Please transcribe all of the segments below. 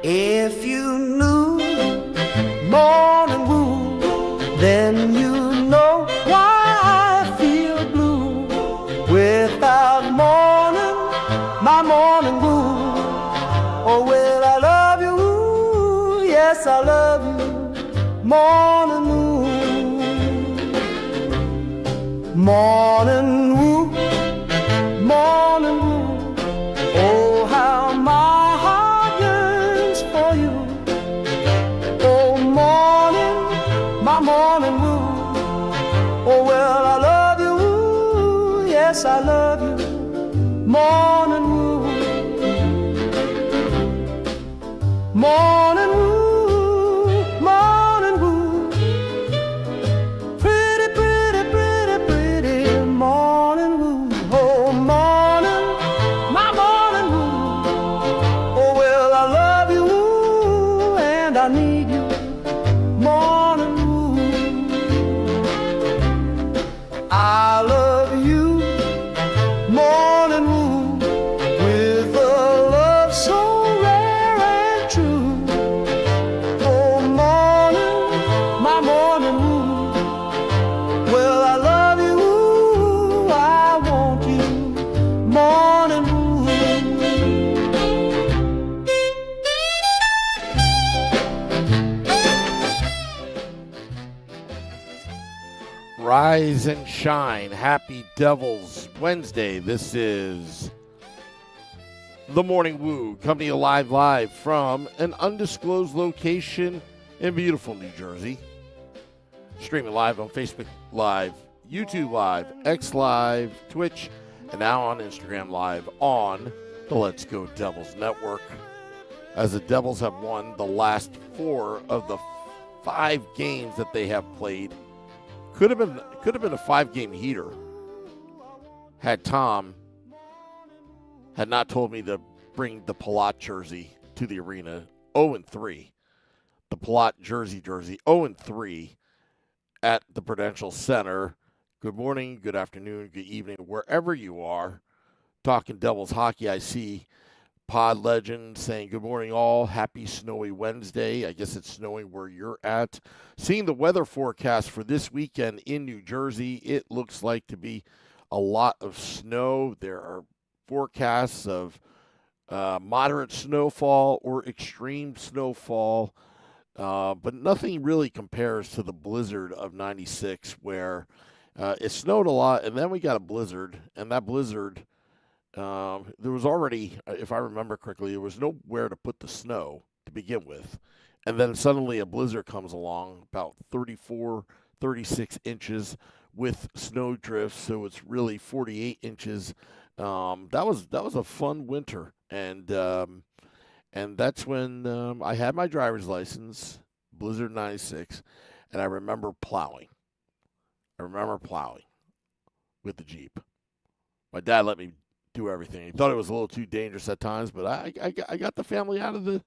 If you knew morning wood, then you know why I feel blue. Without morning, my morning wood. Oh, well, I love you, yes, I love you, morning wood. Morning wood, morning wood. Oh, how my heart yearns for you. Oh, morning, my morning wood. Oh, well, I love you, yes, I love you, morning wood. Morning wood, morning wood. Pretty, pretty, pretty, pretty morning wood. Oh, morning, my morning wood. Oh, well, I love you and I need you, morning wood. I love you, morning wood, with a love so rare and true. Oh, morning, my morning wood. Well, I love you, I want you, morning wood. Rise and shine. Happy Devil's Wednesday. This is The Morning Woo, coming to you live from an undisclosed location in beautiful New Jersey. Streaming live on Facebook Live, YouTube Live, X Live, Twitch, and now on Instagram Live on the Let's Go Devils Network. As the Devils have won the last 4 of the 5 games that they have played. Could have been a 5-game heater had Tom had not told me to bring the Palat jersey to the arena. 0-3. The Palat jersey 0-3 at the Prudential Center. Good morning, good afternoon, good evening, wherever you are. Talking Devils hockey, I see Pod Legend saying good morning all. Happy snowy Wednesday. I guess it's snowing where you're at. Seeing the weather forecast for this weekend in New Jersey, it looks like to be a lot of snow. There are forecasts of moderate snowfall or extreme snowfall, but nothing really compares to the blizzard of 96 where it snowed a lot, and then we got a blizzard, and that blizzard, there was already, if I remember correctly, there was nowhere to put the snow to begin with. And then suddenly a blizzard comes along, about 34, 36 inches with snow drifts, so it's really 48 inches. That was a fun winter, and that's when I had my driver's license, Blizzard 96, and I remember plowing. With the Jeep. My dad let me do everything. He thought it was a little too dangerous at times, but I got the family out of the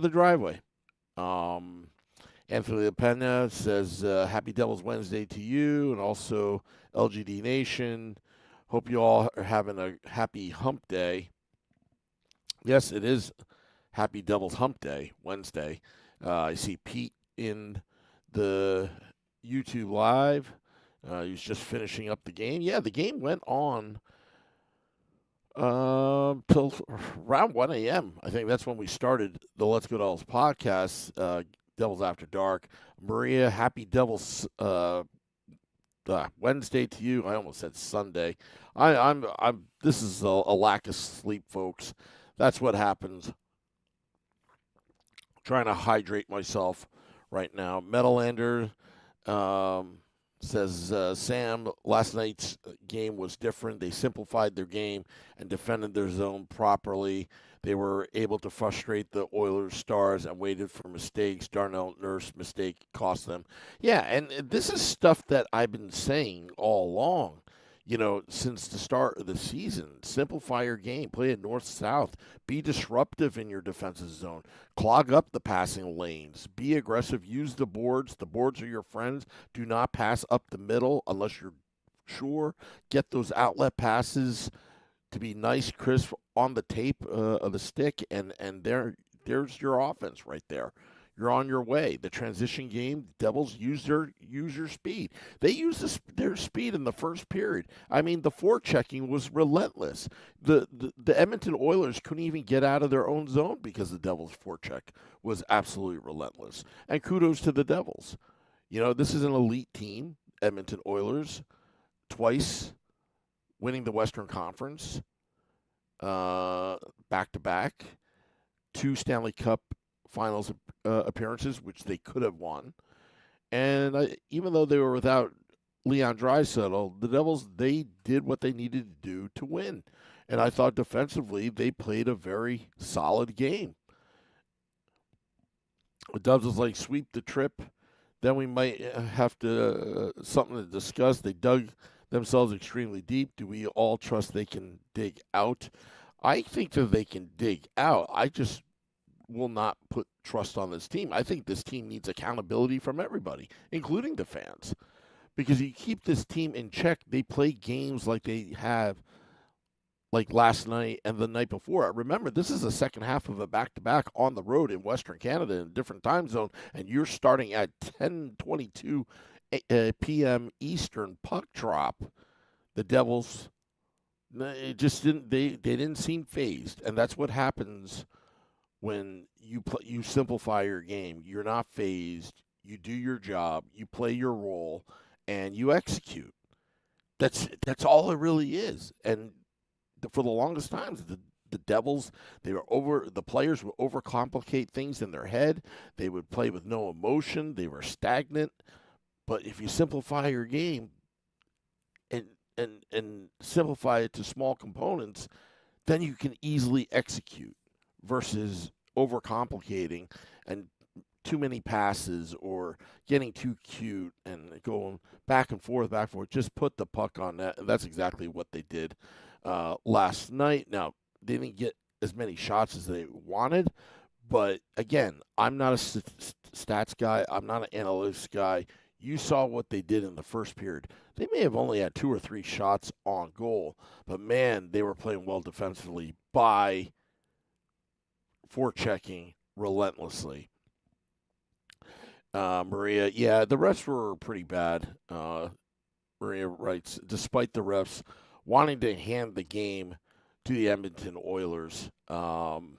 driveway. Anthony Pena says Happy Devil's Wednesday to you, and also LGD Nation. Hope you all are having a happy hump day. Yes, it is Happy Devil's Hump Day, Wednesday. I see Pete in the YouTube Live. He was just finishing up the game. Yeah, the game went on till around 1 a.m. I think that's when we started the Let's Go Devils podcast, Devils After Dark. Maria, happy Devils Wednesday to you. I almost said Sunday. I'm this is a lack of sleep, folks. That's what happens. Trying to hydrate myself right now. Metalander says, Sam, last night's game was different. They simplified their game and defended their zone properly. They were able to frustrate the Oilers stars and waited for mistakes. Darnell Nurse mistake cost them. Yeah, and this is stuff that I've been saying all along. since the start of the season. Simplify your game. Play it north-south. Be disruptive in your defensive zone. Clog up the passing lanes. Be aggressive. Use the boards. The boards are your friends. Do not pass up the middle unless you're sure. Get those outlet passes to be nice, crisp on the tape of the stick, and there's your offense right there. You're on your way. The transition game, Devils use your speed. They used their speed in the first period. I mean, the forechecking was relentless. The Edmonton Oilers couldn't even get out of their own zone because the Devils' forecheck was absolutely relentless. And kudos to the Devils. This is an elite team, Edmonton Oilers, twice winning the Western Conference, back-to-back, 2 Stanley Cup Finals appearances, which they could have won. And even though they were without Leon Draisaitl, the Devils, they did what they needed to do to win. And I thought defensively they played a very solid game. The Devils like sweep the trip. Then we might have to something to discuss. They dug themselves extremely deep. Do we all trust they can dig out? I think that they can dig out. I just will not put trust on this team. I think this team needs accountability from everybody, including the fans. Because you keep this team in check, they play games like they have like last night and the night before. Remember, this is the second half of a back-to-back on the road in Western Canada in a different time zone, and you're starting at 10:22 p.m. Eastern puck drop. The Devils, it just didn't. They didn't seem phased, and that's what happens when you simplify your game. You're not phased. You do your job. You play your role, and you execute. That's all it really is. And for the longest times, the Devils, the players would overcomplicate things in their head. They would play with no emotion. They were stagnant. But if you simplify your game and simplify it to small components, then you can easily execute versus overcomplicating and too many passes or getting too cute and going back and forth. Just put the puck on net. And that's exactly what they did last night. Now, they didn't get as many shots as they wanted, but again, I'm not a stats guy. I'm not an analytics guy. You saw what they did in the first period. They may have only had 2 or 3 shots on goal, but man, they were playing well defensively by forechecking relentlessly. Maria, yeah, the refs were pretty bad. Maria writes, despite the refs wanting to hand the game to the Edmonton Oilers. Again,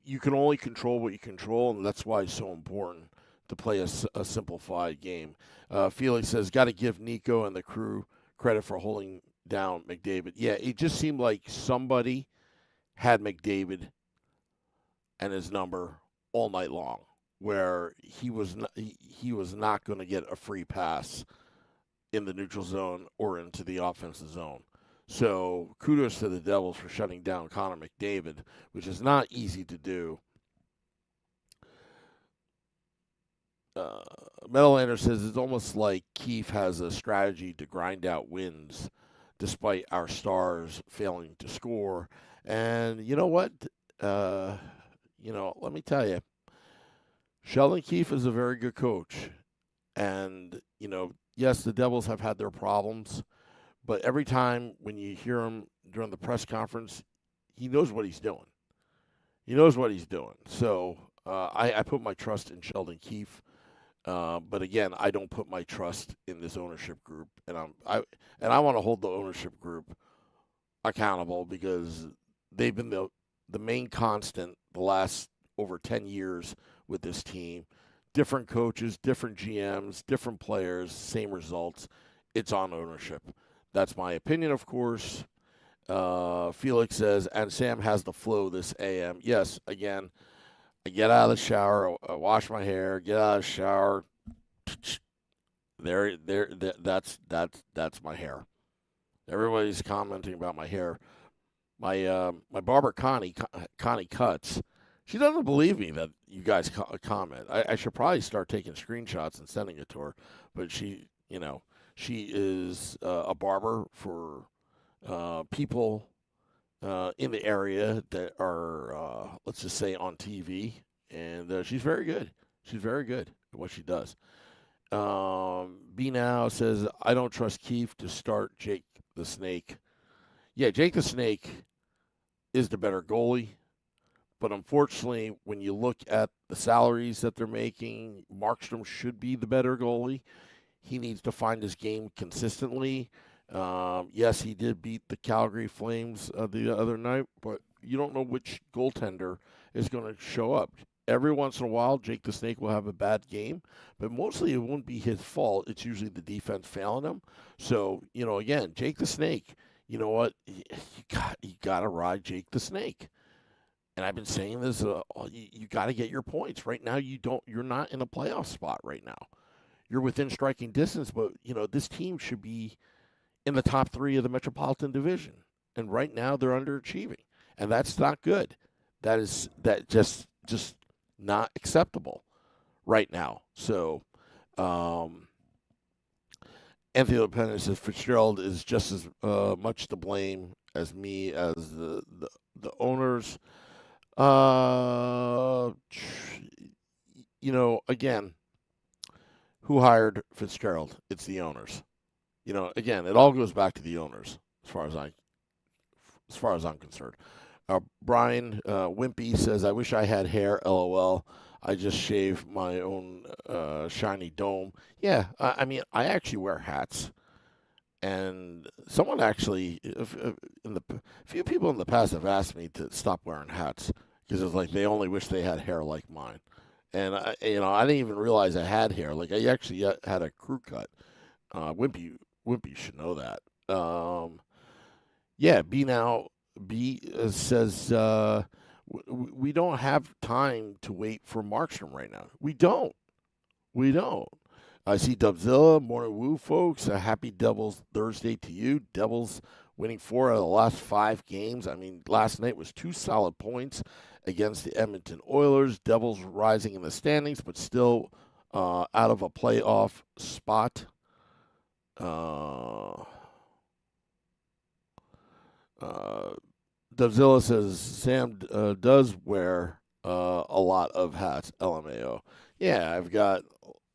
you can only control what you control, and that's why it's so important to play a simplified game. Felix says, got to give Nico and the crew credit for holding down McDavid. Yeah, it just seemed like somebody had McDavid and his number all night long, where he was not going to get a free pass in the neutral zone or into the offensive zone. So kudos to the Devils for shutting down Connor McDavid, which is not easy to do. Metalander says it's almost like Keefe has a strategy to grind out wins despite our stars failing to score. And you know what? Let me tell you, Sheldon Keefe is a very good coach. And, yes, the Devils have had their problems, but every time when you hear him during the press conference, he knows what he's doing. He knows what he's doing. So I put my trust in Sheldon Keefe. But again, I don't put my trust in this ownership group, and I want to hold the ownership group accountable because they've been the main constant the last over 10 years with this team. Different coaches, different GMs, different players, same results. It's on ownership. That's my opinion, of course. Felix says, and Sam has the flow this AM. Yes, again. I get out of the shower, I wash my hair, get out of the shower. That's my hair. Everybody's commenting about my hair. My barber Connie Cuts. She doesn't believe me that you guys comment. I should probably start taking screenshots and sending it to her, but she She is a barber for people in the area that are, let's just say, on TV, and she's very good. She's very good at what she does. B Now says, I don't trust Keefe to start Jake the Snake. Yeah, Jake the Snake is the better goalie. But unfortunately, when you look at the salaries that they're making, Markstrom should be the better goalie. He needs to find his game consistently. Yes, he did beat the Calgary Flames the other night, but you don't know which goaltender is going to show up. Every once in a while, Jake the Snake will have a bad game, but mostly it won't be his fault. It's usually the defense failing him. So, again, Jake the Snake, you know what? You got to ride Jake the Snake. And I've been saying this, you got to get your points. Right now, you're not in a playoff spot right now. You're within striking distance, but, this team should be in the top 3 of the Metropolitan Division. And right now, they're underachieving. And that's not good. That just not acceptable right now. So, Anthony Lopez says Fitzgerald is just as much to blame as me as the owners. Again, who hired Fitzgerald? It's the owners. Again, it all goes back to the owners as far as I'm concerned. Brian Wimpy says, I wish I had hair, LOL. I just shave my own shiny dome. Yeah, I mean, I actually wear hats. And someone actually, a few people in the past have asked me to stop wearing hats because it's like they only wish they had hair like mine. And, I didn't even realize I had hair. Like, I actually had a crew cut. Wimpy should know that. Yeah, B says, we don't have time to wait for Markstrom right now. We don't. I see Dubzilla, morning woo, folks. A happy Devils Thursday to you. Devils winning 4 out of the last 5 games. I mean, last night was 2 solid points against the Edmonton Oilers. Devils rising in the standings, but still out of a playoff spot. Dubzilla says Sam does wear a lot of hats. LMAO. Yeah, I've got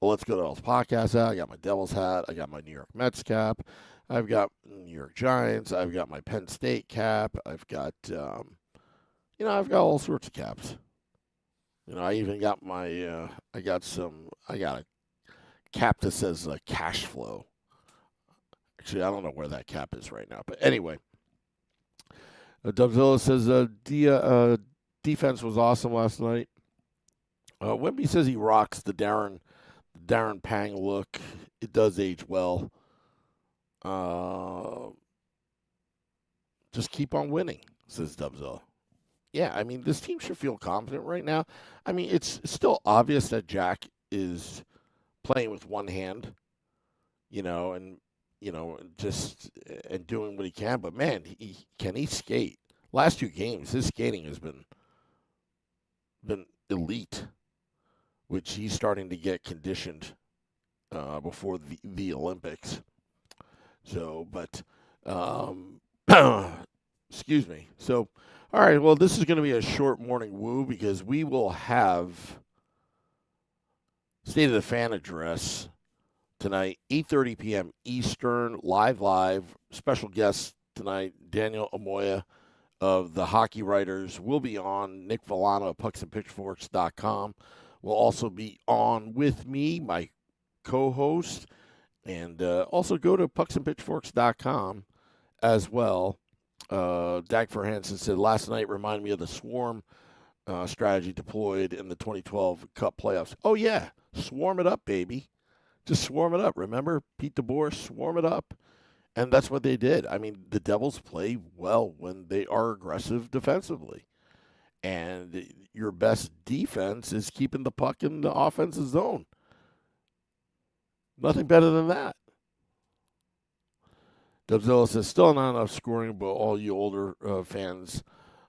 Let's Go to Ellis podcast hat. I got my Devils hat. I got my New York Mets cap. I've got New York Giants. I've got my Penn State cap. I've got, I've got all sorts of caps. I even got my, I got a cap that says cash flow. Actually, I don't know where that cap is right now. But anyway, Dubzilla says defense was awesome last night. Wemby says he rocks the Darren Pang look. It does age well. Just keep on winning, says Dubzilla. Yeah, I mean, this team should feel confident right now. I mean, it's still obvious that Jack is playing with one hand, and and doing what he can. But man, can he skate? Last 2 games, his skating has been elite, which he's starting to get conditioned before the Olympics. So, but excuse me. So, all right. Well, this is going to be a short morning woo because we will have State of the Fan address tonight, 8:30 p.m. Eastern, live. Special guest tonight, Daniel Amoya of the Hockey Writers will be on. Nick Villano of pucksandpitchforks.com will also be on with me, my co-host, and also go to pucksandpitchforks.com as well. Dagfer Hansen said, last night reminded me of the swarm strategy deployed in the 2012 Cup playoffs. Oh, yeah. Swarm it up, baby. Just swarm it up. Remember, Pete DeBoer, swarm it up. And that's what they did. I mean, the Devils play well when they are aggressive defensively. And your best defense is keeping the puck in the offensive zone. Nothing better than that. Dubzilla says, still not enough scoring, but all you older fans,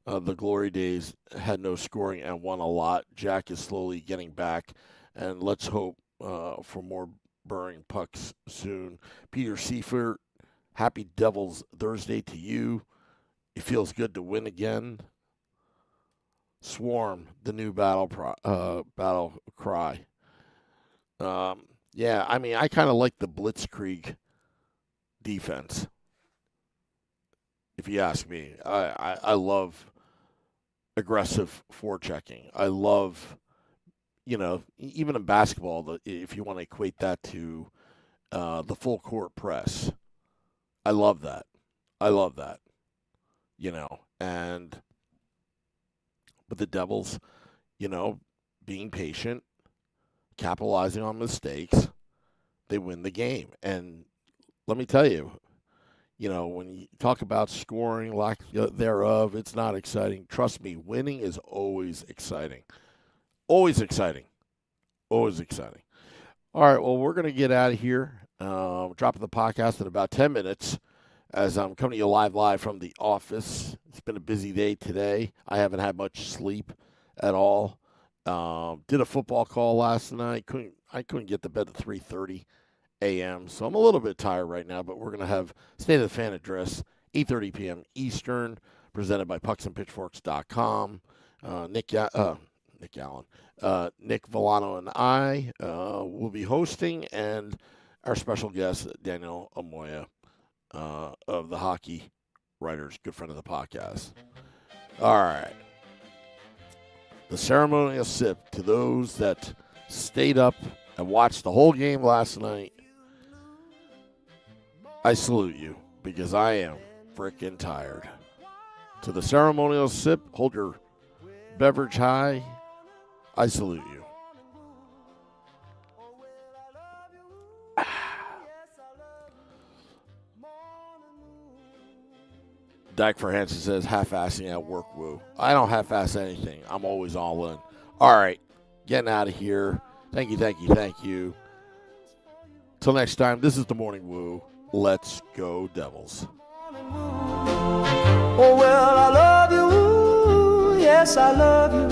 the glory days had no scoring and won a lot. Jack is slowly getting back, and let's hope for more burying pucks soon. Peter Seifert, happy Devil's Thursday to you. It feels good to win again. Swarm, the new battle cry. Yeah, I mean, I kind of like the blitzkrieg defense. If you ask me, I love aggressive forechecking. I love, even in basketball, if you want to equate that to the full court press, I love that. But the Devils, being patient, capitalizing on mistakes, they win the game. And let me tell you, when you talk about scoring, lack thereof, it's not exciting. Trust me, winning is always exciting. Always exciting. Always exciting. All right, well, we're going to get out of here. Dropping the podcast in about 10 minutes as I'm coming to you live from the office. It's been a busy day today. I haven't had much sleep at all. Did a football call last night. I couldn't get to bed at 3:30 a.m., so I'm a little bit tired right now, but we're going to have State of the Fan address, 8:30 p.m. Eastern, presented by pucksandpitchforks.com. Nick Allen, Nick Villano, and I will be hosting, and our special guest, Daniel Amoya of the Hockey Writers, good friend of the podcast. All right. The ceremonial sip to those that stayed up and watched the whole game last night. I salute you because I am freaking tired. To the ceremonial sip, hold your beverage high. I salute you. Dyke for Hansen says, half-assing at work, woo. I don't half-ass anything. I'm always all in. All right, getting out of here. Thank you. Till next time, this is the Morning Woo. Let's go, Devils. Oh, well, I love you. Yes, I love you.